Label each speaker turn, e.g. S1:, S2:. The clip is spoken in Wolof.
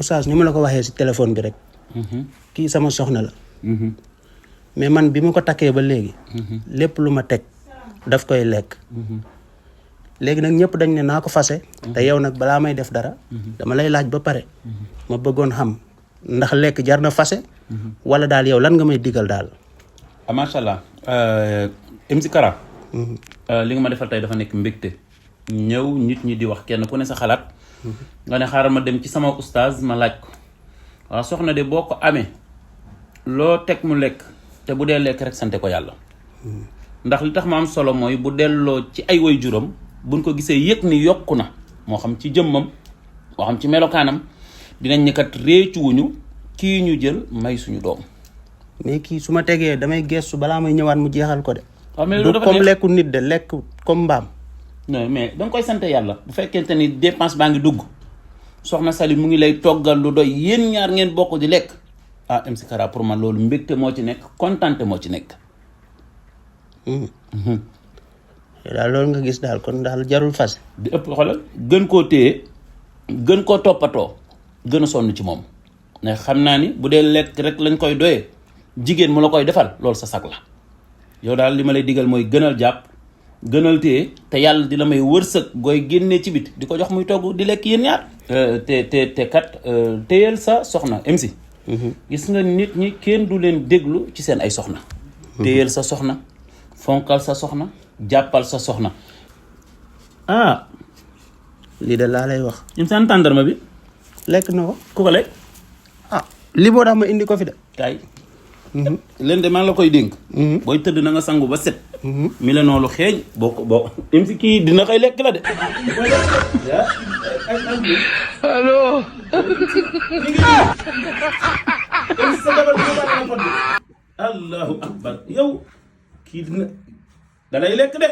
S1: oustaz ni ma la ko waxee si téléphone bi rek kii sama soxna la mais man bi ma ko takkee ba léegi lépp lu ma teg daf koy lekk léegi nag ñëpp dañ ne naa ko fase te yow nag balaa may def dara dama lay laaj ba pare ma bëggoon xam ndax lekk jar na fase wala daal yow lan nga may digal daal
S2: macha allah MC Kara li nga ma defal tey dafa nekk mbégte ñëw nit ñi di wax kenn ku ne sa xalaat nga ne xaaral ma dem ci sama oustaz ma laaj ko waaw soxna de boo ko amee loo teg mu lekk te bu dee lekk rek sante ko yàlla ndax li tax ma am solo mooy bu delloo ci ay way juram buñ ko gisee yëg ni yokku na moo xam ci jëmmam moo xam ci melokaanam dinañ ne kat réccuwuñu kii ñu jël may suñu doom
S1: mais kii su ma tegee damay gestu balaa may ñëwaat mu jeexal ko de
S2: du
S1: comme lekku nit de lekk comme mbaam
S2: non mais danga koy sant yàlla bu fekkente ni dépense baa ngi dugg soxna Sali mu ngi lay toggal lu doy yéen ñaar ngeen bokk di lekk MC Kara pour man loolu mbégte moo ci nekk kontante moo ci nekk
S1: daal loolu nga gis daal kon daal jarul fase
S2: di ëpp xoolal gën koo téye gën koo toppatoo gën a sonn ci moom ne xam naa ni bu dee lekk rek lañ koy doyee jigéen mu la koy defal loolu sa sag la yow daal li ma lay digal mooy gënal jàpp gënal téye te yàlla di la may wërsëg gooy génnee ci bit di ko jox muy togg di lekk yéen ñaar te kat téyel sa soxna MC gis nga nit ñi kenn du leen déglu ci seen ay soxna téyel sa soxna fonkal sa soxna jàppal sa soxna
S1: lii de laa lay wax
S2: im saan tàndarma bi
S1: lekk na ko
S2: ku ko lekk
S1: li boo tax ma indi ko fi de
S2: kaay leen de maa la koy dénk booy tëdd na nga sangu ba set mi la noolu xeeñ boo im si kii dina koy lekk la de
S3: allo
S2: allahu akbar yow kii dina da lay lekk de